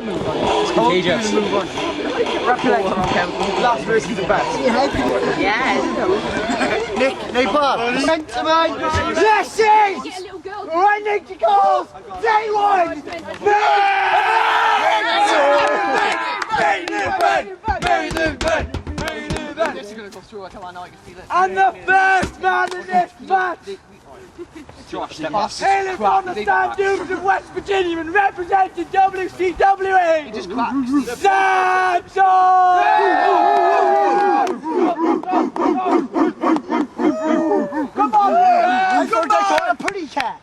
It's contagious. Last versus the best. Yeah. Nick Bob. Gentlemen, blessings! Right, Nick Nichols! Day one! This is going to go through. Come on, now I can feel it. And the first man in this match! Josh, step Hailing from the Sand Dunes of West Virginia and representing WCWe! He just cracked. Santo! Come on, man! Come on! A pretty cat!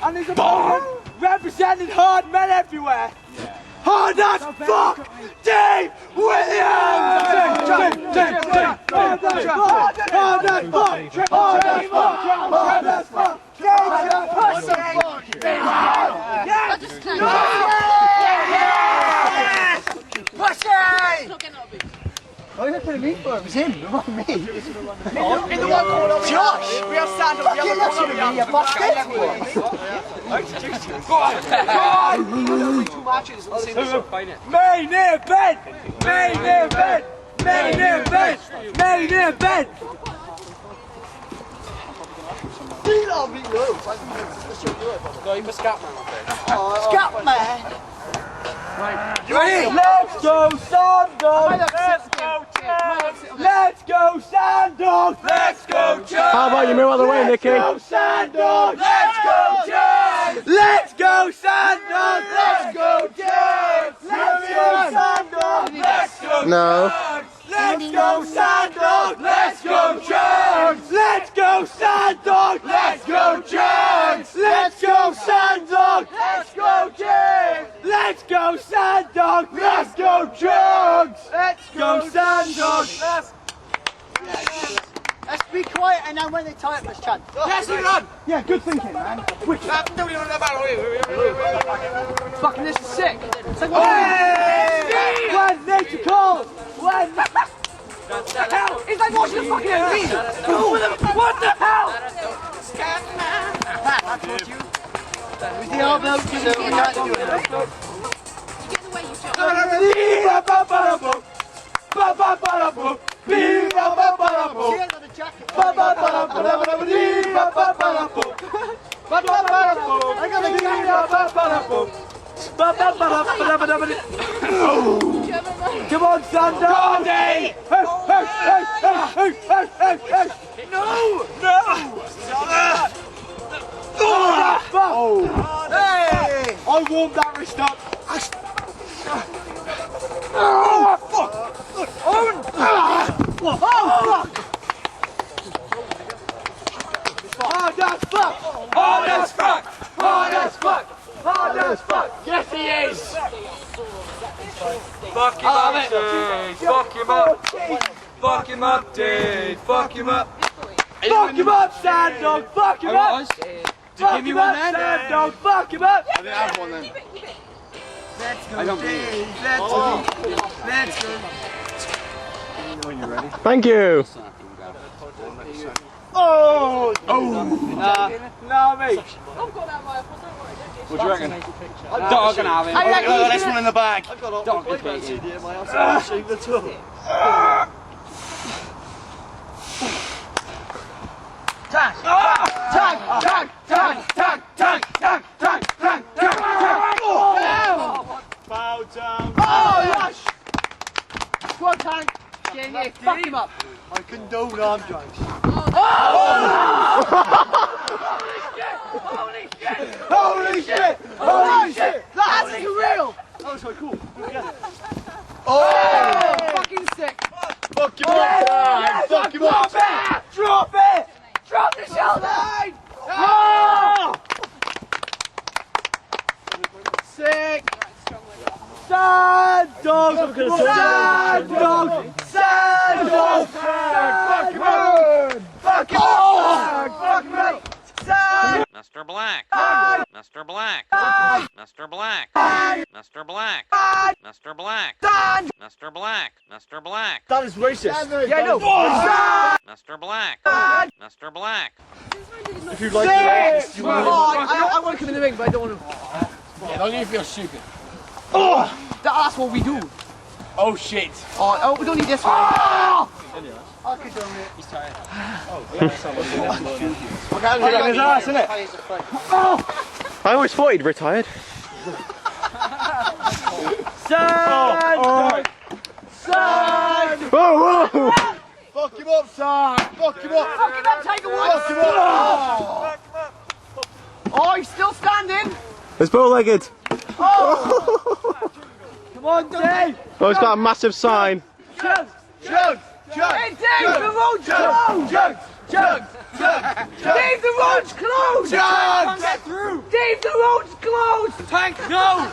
And there's a man representing hard men everywhere! Hard as fuck! Dave Williams! Hard as fuck! Hard as fuck! Hard as fuck! Hard as fuck! Oh, you're putting me for it. It was him, not me. In the one corner. Josh! We have stand up. You're looking at me, you bastard! Main event! Main event! Main event! Main event! No, you must Scatman, Scatman! You ready? Let's go, Sandog! Let's go, Chad! Let's go, Sandog! Let's go, Chad! How about you move out of the way, Nicky? Let's go, Sandog! Let's go, Chad! Let's go, Sandog! Let's go, Chad! Let's go, Sandog! Let's go, No. Let's go, Sandog! Let's go, Chad! Let's go, Sandog! Let's go, Chad! Let's go, Sandog! Let's go, Chad! Let's go, Sandog! Let's go, Chad! Let's go, Sandog! Let's be quiet and then when they tie it, let's chant. Yes, we run! Yeah, good thinking, man. Fucking this is sick. It's like, When nature calls! When... What the hell? It's like watching the fucking MV. What the hell? I told you. Who's the elbow? So we can't do it. Come on, Sander! No! No! Oh! Hey! I warmed that wrist up. Oh, fuck! Oh, fuck! Hard as fuck! Hard as fuck! Hard as fuck! Hard as fuck! Yes, he is! Fuck him up, Dave! Fuck him up! Fuck him up, Dave! Fuck him up! Fuck him up, Sandog! Fuck him up! Fuck him up, Sandog! Fuck him up! I didn't have one then. Let's go, I don't Dave! Let's go! Let's go! When you're ready. Thank you. Oh! Nah, mate. What do you reckon? Dog and have him. Oh, this one in the bag. Dog and beat him. Tag! Tag! Tag! Tag! Tag! Tag! Tag! Tag! Tag! Tag! Bow down! Oh, yes! Go on, Tank. Yeah, fuck him up. I condone arm drugs. Holy shit! Holy shit! Holy shit! That's real! That was so cool. Oh! Fucking sick! Fuck him up! Fuck him up! Drop it! Drop the shoulder! Oh! Sick! Sad dog! Sad dog! Sad dog! Fuck him up! Fuck him up! Fuck him up! Sad! Mr. Black. Mr. Black. Mr. Black. Mr. Black. Mr. Black. Mr. Black. Mr. Black. That is racist. Yeah, I know. Mr. Black. Mr. Black. If you like Six! I want to come in the ring, but I don't want to. yeah, don't you feel stupid. Oh! That's what we do. Oh shit. Oh, we don't need this one. I always thought he'd retired. Son! Whoa, whoa! Fuck him up, son! Fuck him up! Fuck him up, Tiger Woods! Fuck him up! Oh, he's still standing. It's bow-legged. Come on, Dave! Oh, he's got a massive sign. Chug! Hey, Dave, the road's closed! Dave, the road's closed! Can't get through! Dave, the road's closed! Tank, no!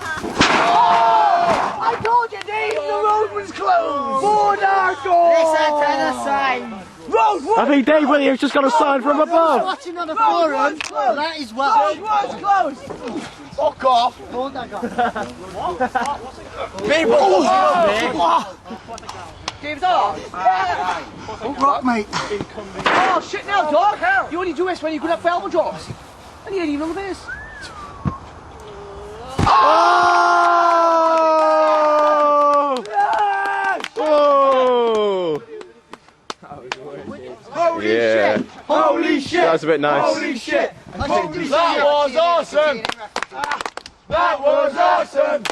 I told you, Dave, the road was closed! Border goal! Listen to the sign. Road was I think Dave Williams just got a sign from above. Watching on the forum, that is well. Road was closed! Fuck off! Hold that guy. Dave's off! Rock, mate. Oh, shit now, dog! You only do this when you're good at elbow drops. And you ain't even on the base. Oh! Oh! Holy Yeah. shit! Holy shit! That was a bit nice. Holy shit! Holy shit! That was awesome! That was awesome!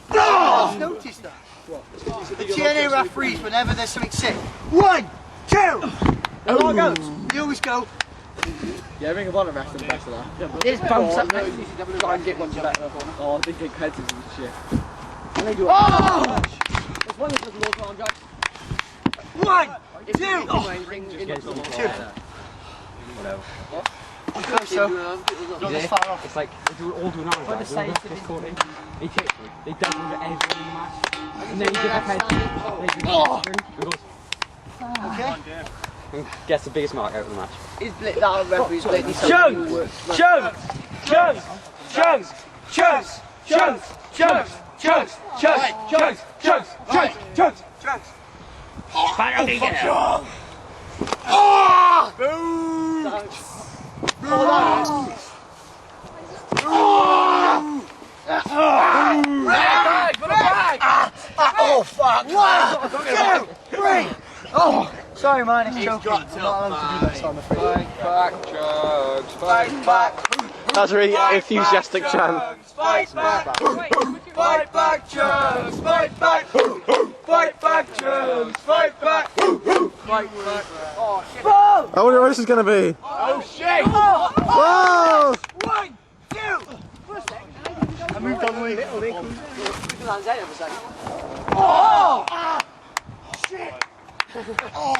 I've noticed that. The TNA referees, whenever there's something sick, 1, 2, and all goes. You always go. Yeah, Ring of Honor wrestling the best of that. This bumps up. Try and get one better. Oh, they take heads and shit. And they do it. Oh! There's one that does low contracts. 1, 2. So, not this far off. It's like they do all do now. Like, this quarter, they take they double it every match, and then he give a head. Okay. And gets the biggest mark out of the match. He's split that referee's split. Oh fuck! 1, 2, 3. Oh, sorry, man. It's choking. I'm not allowed to do this. I'm afraid. Fight back! That's a really enthusiastic chant. Fight back! Fight back, Chugs! Fight back! Fight back, Chugs! Fight back! Fight back! I wonder what this is going to be. Oh shit! Whoa! 1, 2! I moved on the way. Oh!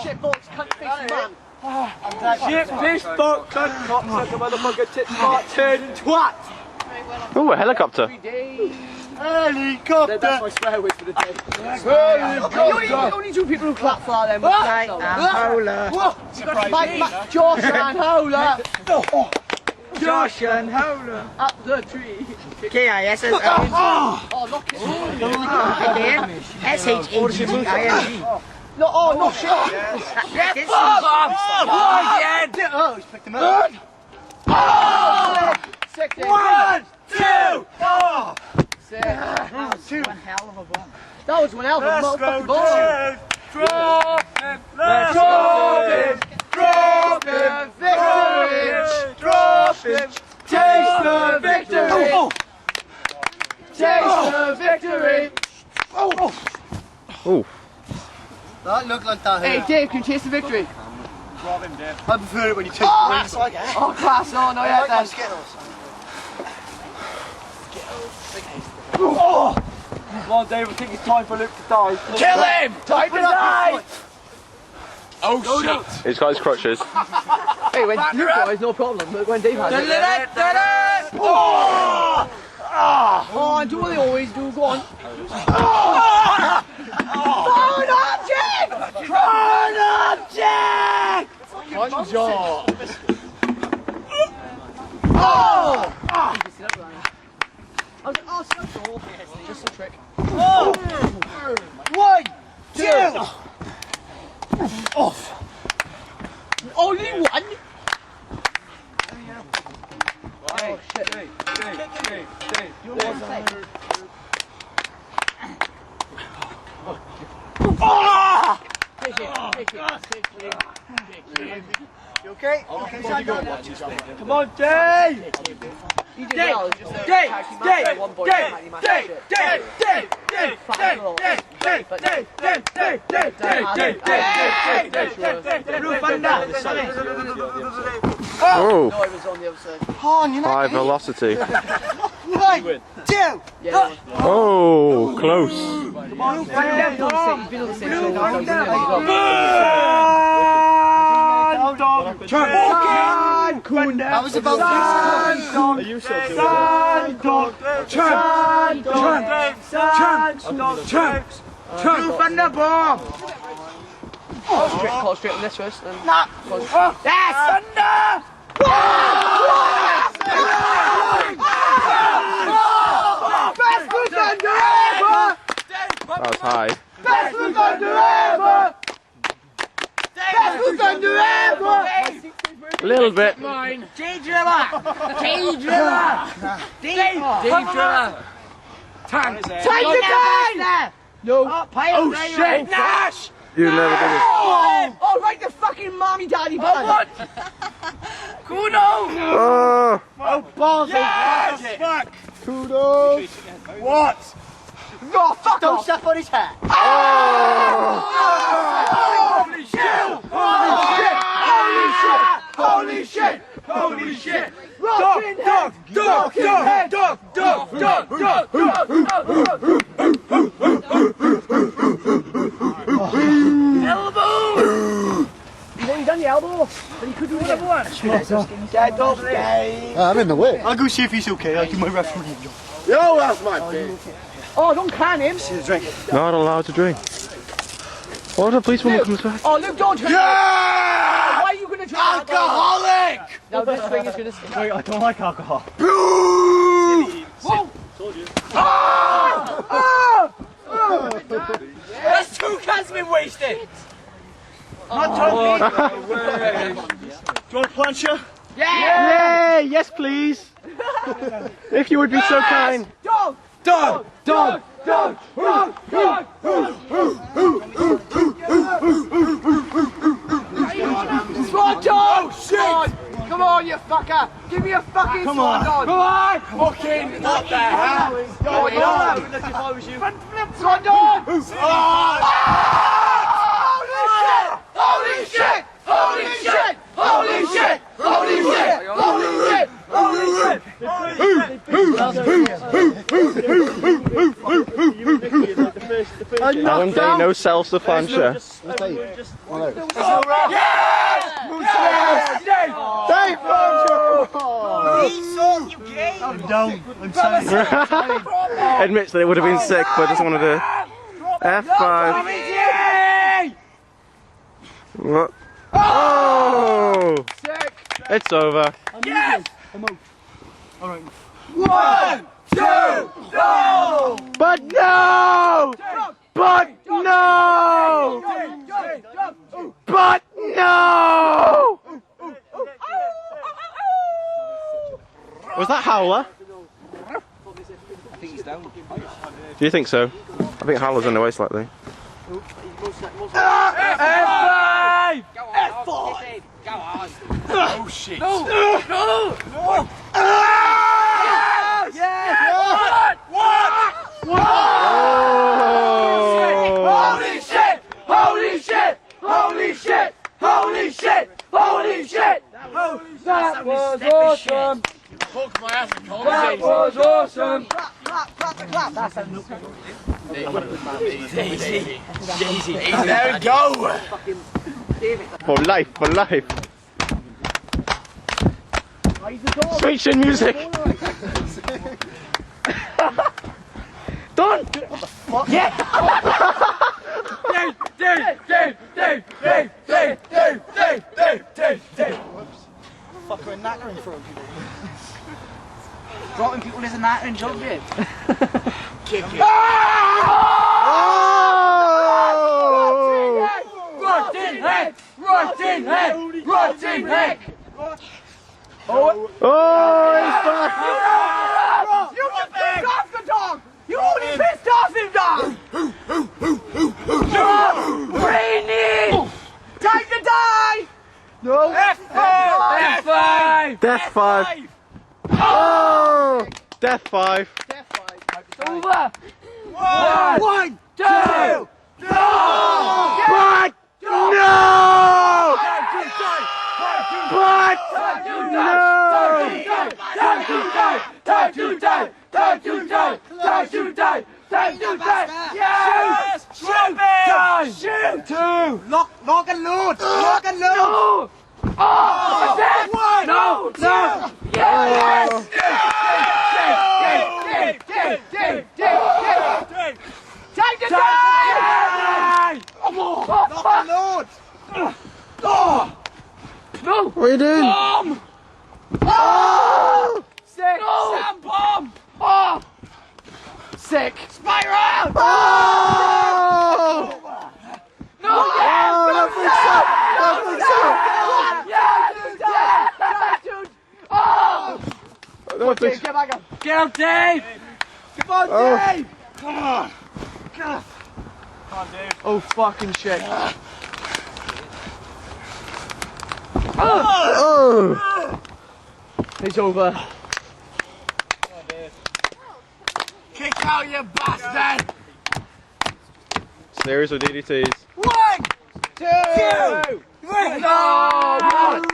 Shit, bolts, cunt face, man. Shit, fish, fuck, cunt, cocksucker, motherfucker, tit, fart, turd, and twat! Oh, a helicopter. Helicopter. That's my swear word for the day. Helicopter! Only two people who clap for them. Right, Howler. Mike, Josh and Howler. Josh and Howler. Up the tree. K-I-S-S-O. Oh, knock it. Again. S-H-A-G-G-I-N-G. No, oh, no shit. This Oh, he's picked him up. Sick, Dave. 1, 2, 4! Sick. One hell of a bomb. That was one hell of a motherfucking ball. Drop him! Let's drop him! Drop him! Drop him! Taste the victory. Taste the victory. Oh. That looked like that. Hey, Dave, can you taste the victory? I prefer it when you take the wings. Oh, class. No, no, yeah, then. Come on, Dave, I think it's time for Luke to die. Kill him! Time to die! Oh shit! He's got his crutches. Hey, when Luke dies, no problem. But when Dave has it. Oh! Oh, and do what they always do. Go on. Phone object! Phone object! Punch jaw. Oh! I was like, oh, so cool. Just a trick. 1, 2! Only one? Oh shit. You okay? Come on, Dave! Oh, No, it was on the other side. Oh, you're not high getting it. velocity. 1, 2. Yeah, Oh, close. he's been on the same That was about Are you so good? Concentrate on this first. Then. That was high. A little bit. Oh shit! Nash! You never did it. Oh, right the fucking mommy daddy button. Oh, Yes! Fuck! Kudos! What? No, fuck Don't off. step on his hat. Holy shit! Holy shit! Holy shit! Dog! You've only done the elbow, but you could do another one. I'm in the way. I'll go see if he's okay. I'll do my referee job. Yo, that's my bitch. Oh, don't can him. not allowed to drink. What if a policewoman comes back? Oh, Luke, don't try. Yeah! Why are you going to try? Alcoholic! Now this thing is going to stink. I don't like alcohol. That's 2 cans been wasted! Do you want a plancher? Yay! Yes, please. If you would be so kind. Dog! Swan dog! Oh, shit! Come on, you fucker! Give me a fucking swan dog! Come on! Fucking what the hell? Go on! Swan dog! Holy shit! Holy shit! Holy shit! Holy shit! Holy shit! Holy shit! One day, no self-suffer. I'm down. I'm sorry. Admits that it would have been sick, but just wanted to F5. What? Oh! It's over. Yes! Alright. 1, 2, no! But no! But no! But no! Was that Howler? I think he's down. Do you think so? I think Howler's on the way slightly. F5! Go on. Go on. Oh shit! No! Holy shit! Holy shit! Holy shit! Holy shit! Holy shit! That was awesome! That was awesome! There we go! For life, for life. Switch in music. Done. Fucker and knacker in front of people. Dropping people isn't that in job, babe. Kick it. Rotten head! Rotting heck! Rotting heck! Oh, he's back! You just pissed off the dog! You only pissed off him, dog! Brainy! Time to die! No! F5! F5! Death 5! Oh! Death 5! Over! One, two, But no! But yes! Shoot! Two! Lock and load! Lock and load! One! No! No! Yes! Time to die! Lock and load! No! what are you doing? Bomb! Sick! Sam bomb! Oh! Sick! Spiral! Oh! No! Oh, that thinks so! That thinks so! Yes! Dude! Oh! That thinks Get back up! Get up, Dave! Come on, Oh. Dave! Oh, fucking shit. Oh! It's over. Kick out, you bastard! Series of DDTs. One! Two! Three! No!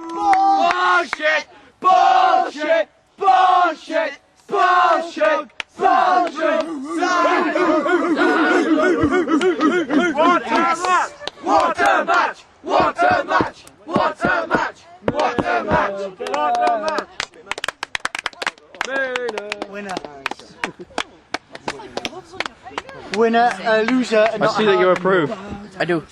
Bullshit! Bullshit! Bullshit! Bullshit! Bullshit! What a match! What a match! What a match! What a match! What a match! Winner. Winner, loser, and I not see a that you approve. I do.